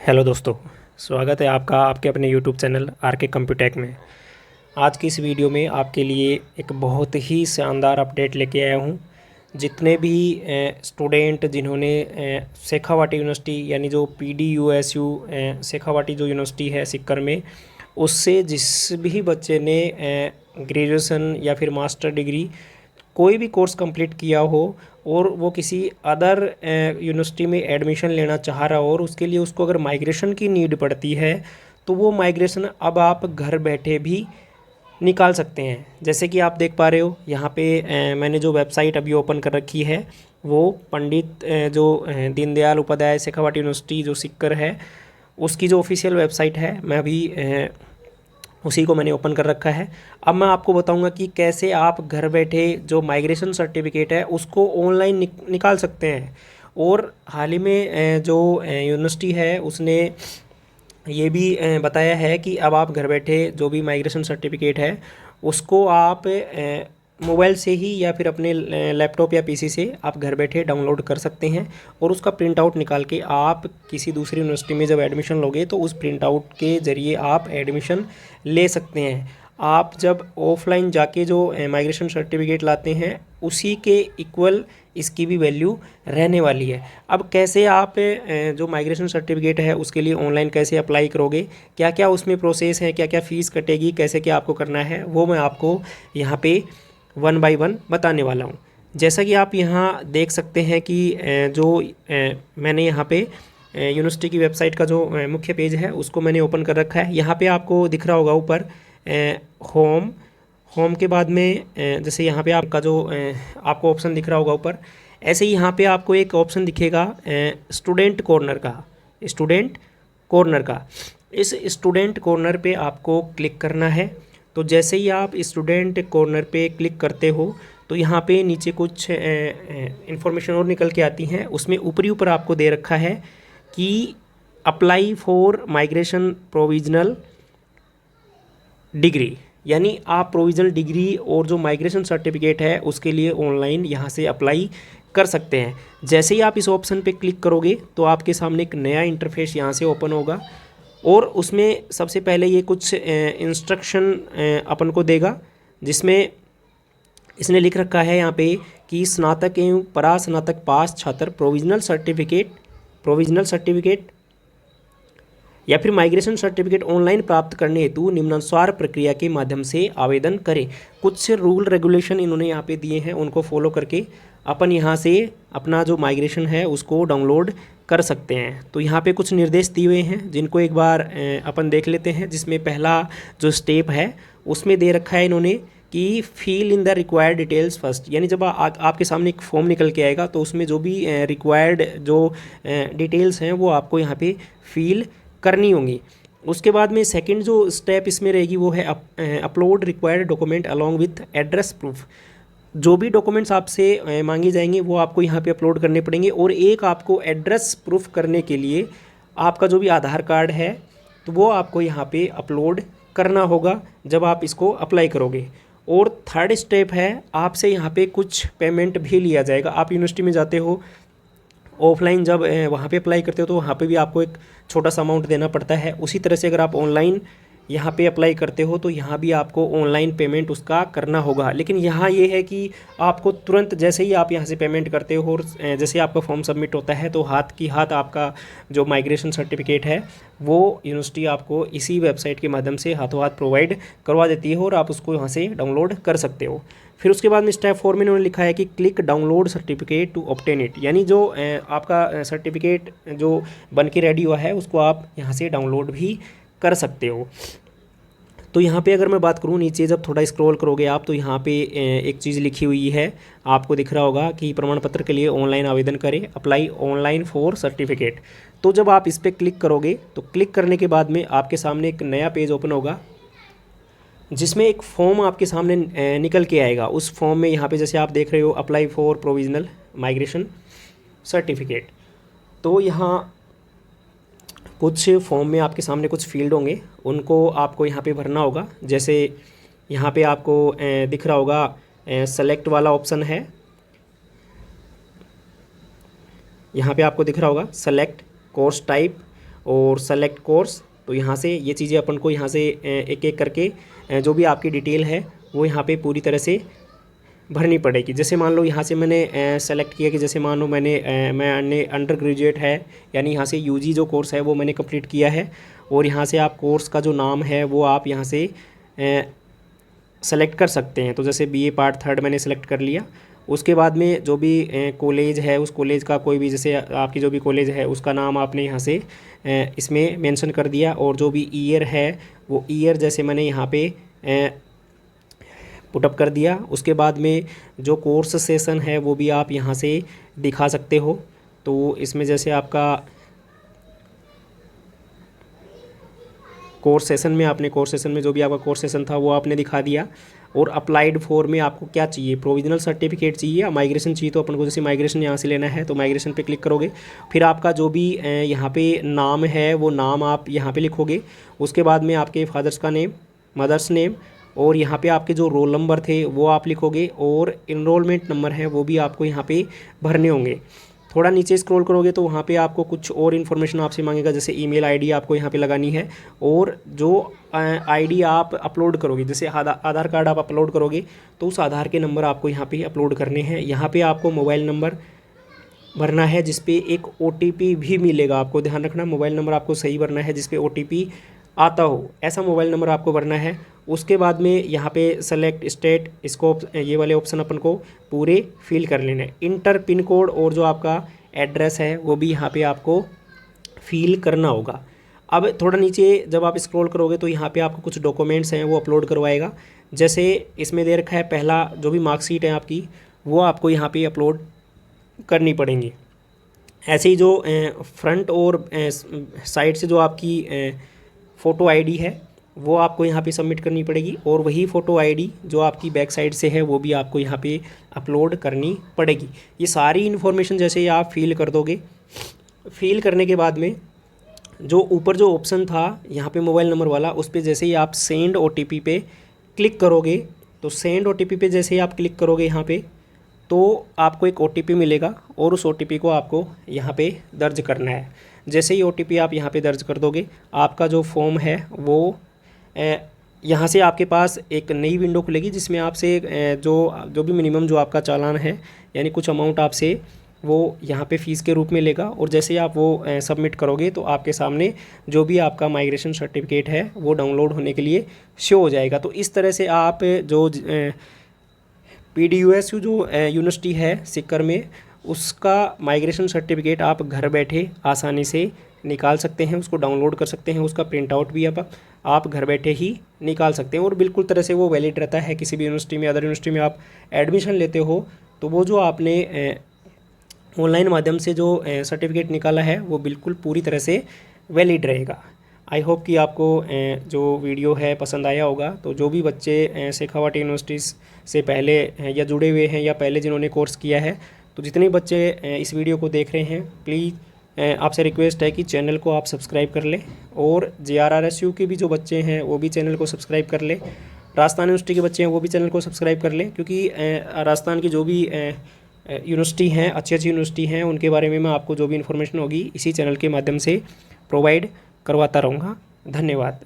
Hello दोस्तों। स्वागत है आपका आपके अपने यूट्यूब चैनल आर के कंप्यूटेक में। आज की इस वीडियो में आपके लिए एक बहुत ही शानदार अपडेट लेके आया हूँ। जितने भी स्टूडेंट जिन्होंने शेखावाटी यूनिवर्सिटी यानी जो PDUSU शेखावाटी जो यूनिवर्सिटी है सिक्कर में, उससे जिस भी बच्चे ने ग्रेजुएशन या फिर मास्टर डिग्री कोई भी कोर्स कंप्लीट किया हो और वो किसी अदर यूनिवर्सिटी में एडमिशन लेना चाह रहा हो और उसके लिए उसको अगर माइग्रेशन की नीड पड़ती है तो वो माइग्रेशन अब आप घर बैठे भी निकाल सकते हैं। जैसे कि आप देख पा रहे हो यहाँ पे मैंने जो वेबसाइट अभी ओपन कर रखी है वो पंडित दीनदयाल उपाध्याय शेखावाटी यूनिवर्सिटी जो सिक्कर है उसकी जो ऑफिशियल वेबसाइट है, मैं अभी उसी को मैंने ओपन कर रखा है। अब मैं आपको बताऊंगा कि कैसे आप घर बैठे जो माइग्रेशन सर्टिफिकेट है उसको ऑनलाइन निकाल सकते हैं। और हाल ही में जो यूनिवर्सिटी है उसने ये भी बताया है कि अब आप घर बैठे जो भी माइग्रेशन सर्टिफिकेट है उसको आप मोबाइल से ही या फिर अपने लैपटॉप या पीसी से आप घर बैठे डाउनलोड कर सकते हैं और उसका प्रिंट आउट निकाल के आप किसी दूसरी यूनिवर्सिटी में जब एडमिशन लोगे तो उस प्रिंट आउट के ज़रिए आप एडमिशन ले सकते हैं। आप जब ऑफलाइन जाके जो माइग्रेशन सर्टिफिकेट लाते हैं उसी के इक्वल इसकी भी वैल्यू रहने वाली है। अब कैसे आप जो माइग्रेशन सर्टिफिकेट है उसके लिए ऑनलाइन कैसे अप्लाई करोगे, क्या क्या उसमें प्रोसेस है, क्या क्या फ़ीस कटेगी, कैसे क्या आपको करना है, वो मैं आपको यहाँ पे 1 बाय 1 बताने वाला हूँ। जैसा कि आप यहाँ देख सकते हैं कि मैंने यहाँ पे यूनिवर्सिटी की वेबसाइट का जो मुख्य पेज है उसको मैंने ओपन कर रखा है। यहाँ पे आपको दिख रहा होगा ऊपर होम होम के बाद में जैसे यहाँ पे आपका जो आपको ऑप्शन दिख रहा होगा ऊपर, ऐसे ही यहाँ पे आपको एक ऑप्शन दिखेगा स्टूडेंट कॉर्नर का। इस स्टूडेंट कॉर्नर पे आपको क्लिक करना है। तो जैसे ही आप स्टूडेंट कॉर्नर पे क्लिक करते हो तो यहाँ पे नीचे कुछ इन्फॉर्मेशन और निकल के आती हैं। उसमें ऊपरी ऊपर आपको दे रखा है कि apply for migration provisional degree, यानी आप प्रोविजनल डिग्री और जो माइग्रेशन सर्टिफिकेट है उसके लिए ऑनलाइन यहाँ से अप्लाई कर सकते हैं। जैसे ही आप इस ऑप्शन पे क्लिक करोगे तो आपके सामने एक नया इंटरफेस यहाँ से ओपन होगा और उसमें सबसे पहले ये कुछ इंस्ट्रक्शन अपन को देगा, जिसमें इसने लिख रखा है यहाँ पे कि स्नातक एवं परास्नातक पास छात्र प्रोविजनल सर्टिफिकेट या फिर माइग्रेशन सर्टिफिकेट ऑनलाइन प्राप्त करने हेतु निम्नानुसार प्रक्रिया के माध्यम से आवेदन करें। कुछ रूल रेगुलेशन इन्होंने यहाँ पे दिए हैं, उनको फॉलो करके अपन यहाँ से अपना जो माइग्रेशन है उसको डाउनलोड कर सकते हैं। तो यहाँ पे कुछ निर्देश दिए हुए हैं जिनको एक बार अपन देख लेते हैं। जिसमें पहला जो स्टेप है उसमें दे रखा है इन्होंने कि fill in the required details first, यानी जब आपके सामने एक फॉर्म निकल के आएगा तो उसमें जो भी रिक्वायर्ड जो डिटेल्स हैं वो आपको यहाँ पे फिल करनी होंगी। उसके बाद में सेकंड जो स्टेप इसमें रहेगी वो है upload required document along with address proof. जो भी डॉक्यूमेंट्स आपसे मांगे जाएंगे वो आपको यहाँ पे अपलोड करने पड़ेंगे। और एक आपको एड्रेस प्रूफ करने के लिए आपका जो भी आधार कार्ड है तो वो आपको यहाँ पे अपलोड करना होगा जब आप इसको अप्लाई करोगे। और थर्ड स्टेप है आपसे यहाँ पे कुछ पेमेंट भी लिया जाएगा। आप यूनिवर्सिटी में जाते हो ऑफलाइन, जब वहाँ पे अप्लाई करते हो तो वहाँ पे भी आपको एक छोटा सा अमाउंट देना पड़ता है। उसी तरह से अगर आप ऑनलाइन यहाँ पे अप्लाई करते हो तो यहाँ भी आपको ऑनलाइन पेमेंट उसका करना होगा। लेकिन यहाँ ये है कि आपको तुरंत जैसे ही आप यहाँ से पेमेंट करते हो और जैसे आपका फॉर्म सबमिट होता है तो हाथ की हाथ आपका जो माइग्रेशन सर्टिफिकेट है वो यूनिवर्सिटी आपको इसी वेबसाइट के माध्यम से हाथों हाथ प्रोवाइड करवा देती है और आप उसको यहाँ से डाउनलोड कर सकते हो। फिर उसके बाद में स्टेप 4 में उन्होंने लिखा है कि click download certificate to obtain it, यानी जो आपका सर्टिफिकेट जो बन के रेडी हुआ है उसको आप यहाँ से डाउनलोड भी कर सकते हो। तो यहाँ पे अगर मैं बात करूँ नीचे जब थोड़ा स्क्रॉल करोगे आप तो यहाँ पे एक चीज़ लिखी हुई है, आपको दिख रहा होगा कि प्रमाण पत्र के लिए ऑनलाइन आवेदन करें, अप्लाई ऑनलाइन फॉर सर्टिफिकेट। तो जब आप इस पर क्लिक करोगे तो क्लिक करने के बाद में आपके सामने एक नया पेज ओपन होगा जिसमें एक फॉर्म आपके सामने निकल के आएगा। उस फॉर्म में यहाँ पे जैसे आप देख रहे हो apply for provisional migration certificate, तो यहाँ कुछ फॉर्म में आपके सामने कुछ फील्ड होंगे, उनको आपको यहाँ पे भरना होगा। जैसे यहाँ पे आपको दिख रहा होगा सेलेक्ट वाला ऑप्शन है, यहाँ पे आपको दिख रहा होगा सेलेक्ट कोर्स टाइप और सेलेक्ट कोर्स। तो यहाँ से ये चीज़ें अपन को यहाँ से एक एक करके जो भी आपकी डिटेल है वो यहाँ पे पूरी तरह से भरनी पड़ेगी। जैसे मान लो यहाँ से मैंने सेलेक्ट किया कि जैसे मान लो मैंने अंडर ग्रेजुएट है, यानी यहाँ से यूजी जो कोर्स है वो मैंने कंप्लीट किया है, और यहाँ से आप कोर्स का जो नाम है वो आप यहाँ से सेलेक्ट कर सकते हैं। तो जैसे बीए पार्ट 3 मैंने सेलेक्ट कर लिया। उसके बाद में जो भी कॉलेज है उस कॉलेज का कोई भी, जैसे आपकी जो भी कॉलेज है उसका नाम आपने यहाँ से इसमें मेंशन कर दिया, और जो भी ईयर है वो ईयर जैसे मैंने यहाँ पे पुटअप कर दिया। उसके बाद में जो कोर्स सेशन है वो भी आप यहाँ से दिखा सकते हो। तो इसमें जैसे आपका कोर्स सेशन में आपने कोर्स सेशन में जो भी आपका कोर्स सेशन था वो आपने दिखा दिया। और अप्लाइड फॉर में आपको क्या चाहिए, प्रोविजनल सर्टिफिकेट चाहिए या माइग्रेशन चाहिए। तो अपन को जैसे माइग्रेशन यहाँ से लेना है तो माइग्रेशन पे क्लिक करोगे, फिर आपका जो भी यहाँ पे नाम है वो नाम आप यहाँ पे लिखोगे। उसके बाद में आपके फादर्स का नेम, मदर्स नेम, और यहाँ पे आपके जो रोल नंबर थे वो आप लिखोगे, और इनरोलमेंट नंबर है वो भी आपको यहाँ पे भरने होंगे। थोड़ा नीचे स्क्रॉल करोगे तो वहाँ पे आपको कुछ और इन्फॉर्मेशन आपसे मांगेगा, जैसे ईमेल आईडी आपको यहाँ पे लगानी है, और जो आईडी आप अपलोड करोगे, जैसे आधार कार्ड आप अपलोड करोगे तो उस आधार के नंबर आपको यहाँ पे अपलोड करने हैं। यहाँ पे आपको मोबाइल नंबर भरना है जिस पे एक OTP भी मिलेगा। आपको ध्यान रखना, मोबाइल नंबर आपको सही भरना है जिस पे OTP आता हो, ऐसा मोबाइल नंबर आपको भरना है। उसके बाद में यहाँ पे सेलेक्ट स्टेट, इसको ये वाले ऑप्शन अपन को पूरे फिल कर लेने हैं। इंटर पिन कोड और जो आपका एड्रेस है वो भी यहाँ पे आपको फिल करना होगा। अब थोड़ा नीचे जब आप स्क्रॉल करोगे तो यहाँ पे आपको कुछ डॉक्यूमेंट्स हैं वो अपलोड करवाएगा। जैसे इसमें दे रखा है पहला जो भी मार्कशीट है आपकी वो आपको यहाँ पे अपलोड करनी पड़ेंगी। ऐसे ही जो फ्रंट और साइड से जो आपकी फ़ोटो आईडी है वो आपको यहाँ पे सबमिट करनी पड़ेगी, और वही फ़ोटो आईडी जो आपकी बैक साइड से है वो भी आपको यहाँ पे अपलोड करनी पड़ेगी। ये सारी इन्फॉर्मेशन जैसे ही आप फिल कर दोगे, फिल करने के बाद में जो ऊपर जो ऑप्शन था यहाँ पे मोबाइल नंबर वाला, उस पर जैसे ही आप सेंड OTP पे क्लिक करोगे, तो सेंड OTP पे जैसे ही आप क्लिक करोगे यहाँ पे तो आपको एक OTP मिलेगा, और उस OTP को आपको यहाँ पे दर्ज करना है। जैसे ही OTP आप यहाँ पे दर्ज कर दोगे, आपका जो फॉर्म है वो यहाँ से आपके पास एक नई विंडो खुलेगी जिसमें आपसे जो भी मिनिमम जो आपका चालान है, यानी कुछ अमाउंट आपसे वो यहाँ पे फ़ीस के रूप में लेगा। और जैसे ही आप वो सबमिट करोगे तो आपके सामने जो भी आपका माइग्रेशन सर्टिफिकेट है वो डाउनलोड होने के लिए शो हो जाएगा। तो इस तरह से आप जो PDUSU जो यूनिवर्सिटी है सीकर में, उसका माइग्रेशन सर्टिफिकेट आप घर बैठे आसानी से निकाल सकते हैं, उसको डाउनलोड कर सकते हैं। उसका प्रिंट आउट भी आप घर बैठे ही निकाल सकते हैं, और बिल्कुल तरह से वो वैलिड रहता है। किसी भी यूनिवर्सिटी में, अदर यूनिवर्सिटी में आप एडमिशन लेते हो तो वो जो आपने ऑनलाइन माध्यम से जो सर्टिफिकेट निकाला है वो बिल्कुल पूरी तरह से वैलिड रहेगा। आई होप कि आपको जो वीडियो है पसंद आया होगा। तो जो भी बच्चे शेखावाटी यूनिवर्सिटी से पहले या जुड़े हुए हैं या पहले जिन्होंने कोर्स किया है, तो जितने बच्चे इस वीडियो को देख रहे हैं, प्लीज़ आपसे रिक्वेस्ट है कि चैनल को आप सब्सक्राइब कर लें, और JRRSU के भी जो बच्चे हैं वो भी चैनल को सब्सक्राइब कर लें। राजस्थान यूनिवर्सिटी के बच्चे हैं वो भी चैनल को सब्सक्राइब कर लें, क्योंकि राजस्थान की जो भी यूनिवर्सिटी हैं, अच्छी अच्छी यूनिवर्सिटी हैं, उनके बारे में मैं आपको जो भी इन्फॉर्मेशन होगी इसी चैनल के माध्यम से प्रोवाइड करवाता रहूँगा। धन्यवाद।